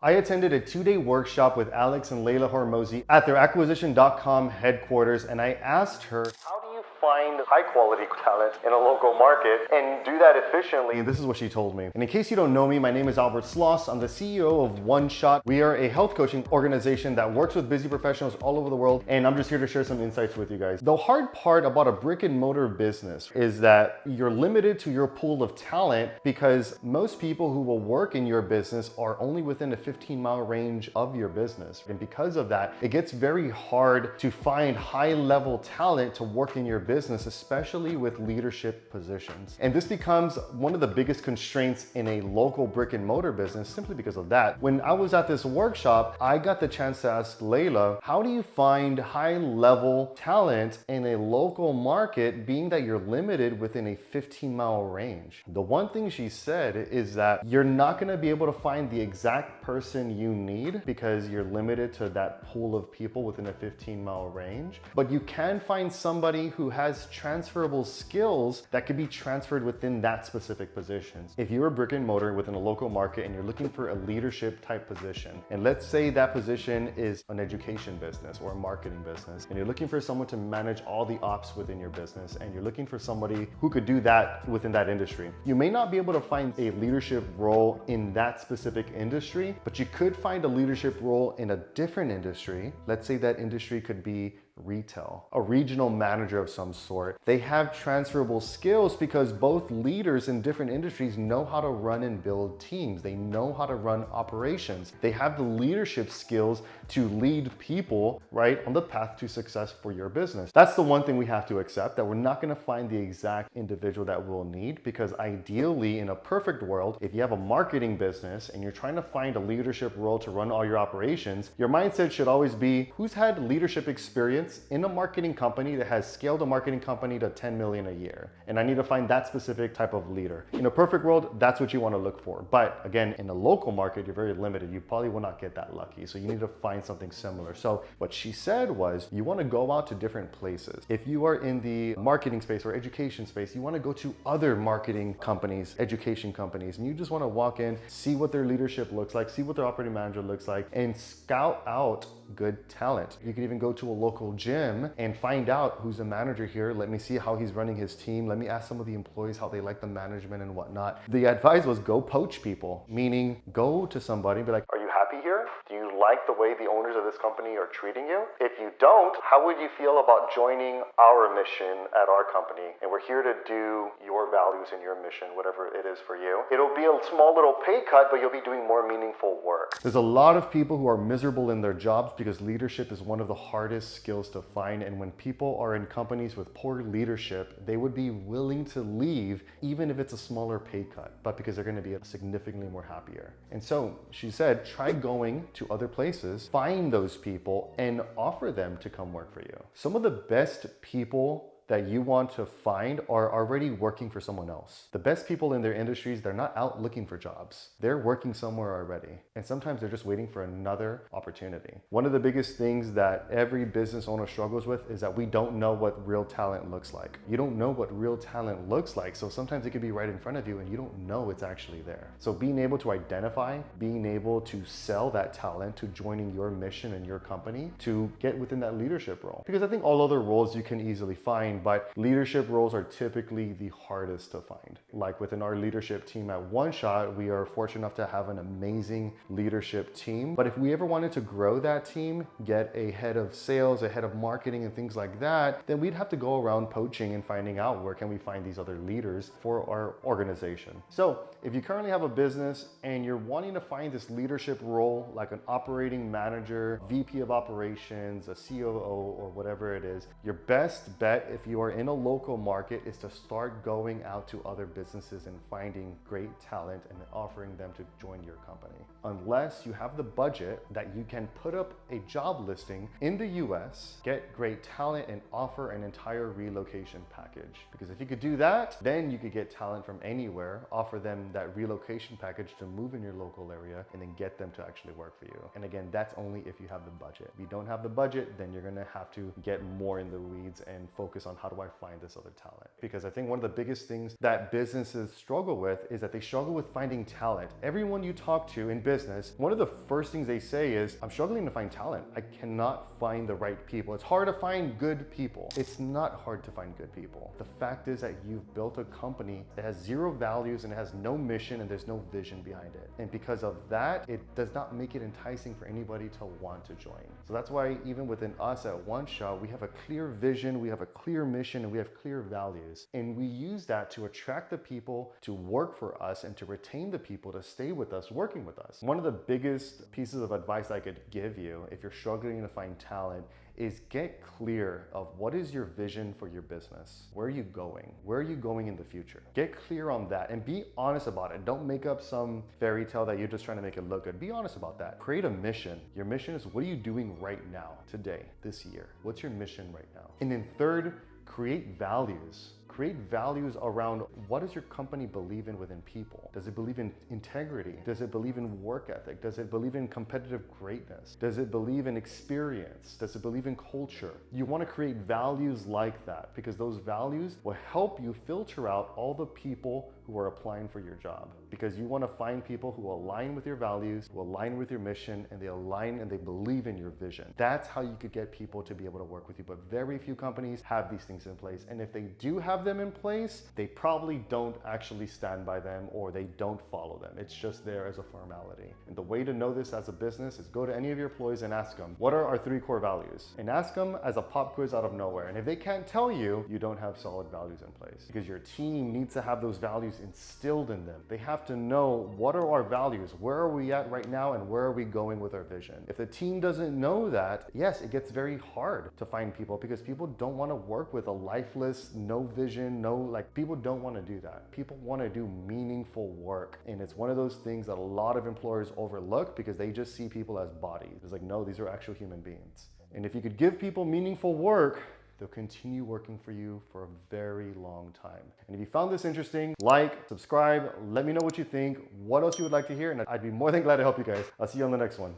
I attended a 2-day workshop with Alex and Leila Hormozi at their acquisition.com headquarters, and I asked her, how do you find high quality talent in a local market and do that efficiently? And this is what she told me. And in case you don't know me, my name is Albert Sloss. I'm the CEO of One Shot. We are a health coaching organization that works with busy professionals all over the world, and I'm just here to share some insights with you guys. The hard part about a brick and mortar business is that you're limited to your pool of talent because most people who will work in your business are only within a 15-mile range of your business. And because of that, it gets very hard to find high-level talent to work in your business, especially with leadership positions. And this becomes one of the biggest constraints in a local brick and mortar business simply because of that. When I was at this workshop, I got the chance to ask Leila, how do you find high-level talent in a local market, being that you're limited within a 15-mile range? The one thing she said is that you're not going to be able to find the exact person you need because you're limited to that pool of people within a 15-mile range, but you can find somebody who has transferable skills that could be transferred within that specific position. If you're a brick and mortar within a local market and you're looking for a leadership type position, and let's say that position is an education business or a marketing business, and you're looking for someone to manage all the ops within your business, and you're looking for somebody who could do that within that industry, you may not be able to find a leadership role in that specific industry, but you could find a leadership role in a different industry. Let's say that industry could be retail, a regional manager of some sort. They have transferable skills because both leaders in different industries know how to run and build teams. They know how to run operations. They have the leadership skills to lead people right on the path to success for your business. That's the one thing we have to accept, that we're not going to find the exact individual that we'll need, because ideally in a perfect world, if you have a marketing business and you're trying to find a leadership role to run all your operations, your mindset should always be, who's had leadership experience in a marketing company that has scaled a marketing company to 10 million a year? And I need to find that specific type of leader. In a perfect world, that's what you want to look for. But again, in a local market, you're very limited. You probably will not get that lucky. So you need to find something similar. So what she said was, you want to go out to different places. If you are in the marketing space or education space, you want to go to other marketing companies, education companies, and you just want to walk in, see what their leadership looks like, see what their operating manager looks like, and scout out good talent. You can even go to a local gym and find out who's the manager here. Let me see how he's running his team. Let me ask some of the employees how they like the management and whatnot. The advice was go poach people, meaning go to somebody and be like, are you happy here? Do you like the way the owners of this company are treating you? If you don't, how would you feel about joining our mission at our company? And we're here to do your values and your mission, whatever it is for you. It'll be a small little pay cut, but you'll be doing more meaningful work. There's a lot of people who are miserable in their jobs because leadership is one of the hardest skills to find. And when people are in companies with poor leadership, they would be willing to leave even if it's a smaller pay cut, but because they're going to be significantly more happier. And so she said, try going to other places, find those people and offer them to come work for you. Some of the best people that you want to find are already working for someone else. The best people in their industries, they're not out looking for jobs. They're working somewhere already. And sometimes they're just waiting for another opportunity. One of the biggest things that every business owner struggles with is that we don't know what real talent looks like. You don't know what real talent looks like. So sometimes it could be right in front of you and you don't know it's actually there. So being able to identify, being able to sell that talent to joining your mission and your company to get within that leadership role. Because I think all other roles you can easily find, but leadership roles are typically the hardest to find. Like within our leadership team at One Shot, we are fortunate enough to have an amazing leadership team. But if we ever wanted to grow that team, get a head of sales, a head of marketing and things like that, then we'd have to go around poaching and finding out where can we find these other leaders for our organization. So if you currently have a business and you're wanting to find this leadership role, like an operating manager, VP of operations, a COO, or whatever it is, your best bet if you are in a local market is to start going out to other businesses and finding great talent and offering them to join your company. Unless you have the budget that you can put up a job listing in the US, get great talent and offer an entire relocation package. Because if you could do that, then you could get talent from anywhere, offer them that relocation package to move in your local area, and then get them to actually work for you. And again, that's only if you have the budget. If you don't have the budget, then you're gonna have to get more in the weeds and focus on on how do I find this other talent. Because I think one of the biggest things that businesses struggle with is that they struggle with finding talent. Everyone you talk to in business, one of the first things they say is, I'm struggling to find talent. I cannot find the right people. It's hard to find good people. It's not hard to find good people. The fact is that you've built a company that has zero values and has no mission and there's no vision behind it. And because of that, it does not make it enticing for anybody to want to join. So that's why even within us at One Shot, we have a clear vision, we have a clear mission, and we have clear values. And we use that to attract the people to work for us and to retain the people to stay with us, working with us. One of the biggest pieces of advice I could give you if you're struggling to find talent is get clear of what is your vision for your business. Where are you going? Where are you going in the future? Get clear on that and be honest about it. Don't make up some fairy tale that you're just trying to make it look good. Be honest about that. Create a mission. Your mission is, what are you doing right now, today, this year? What's your mission right now? And then third, create values. Create values around what does your company believe in within people? Does it believe in integrity? Does it believe in work ethic? Does it believe in competitive greatness? Does it believe in experience? Does it believe in culture? You want to create values like that because those values will help you filter out all the people who are applying for your job, because you want to find people who align with your values, who align with your mission, and they align and they believe in your vision. That's how you could get people to be able to work with you. But very few companies have these things in place. And if they do have them in place, they probably don't actually stand by them or they don't follow them. It's just there as a formality. And the way to know this as a business is go to any of your employees and ask them, what are our 3 core values? And ask them as a pop quiz out of nowhere. And if they can't tell you, you don't have solid values in place, because your team needs to have those values instilled in them. They have to know, what are our values? Where are we at right now? And where are we going with our vision? If the team doesn't know that, yes, it gets very hard to find people, because people don't want to work with a lifeless, no vision, people don't want to do that. People want to do meaningful work. And it's one of those things that a lot of employers overlook because they just see people as bodies. It's like, no, these are actual human beings. And if you could give people meaningful work, they'll continue working for you for a very long time. And if you found this interesting, like, subscribe, let me know what you think, what else you would like to hear, and I'd be more than glad to help you guys. I'll see you on the next one.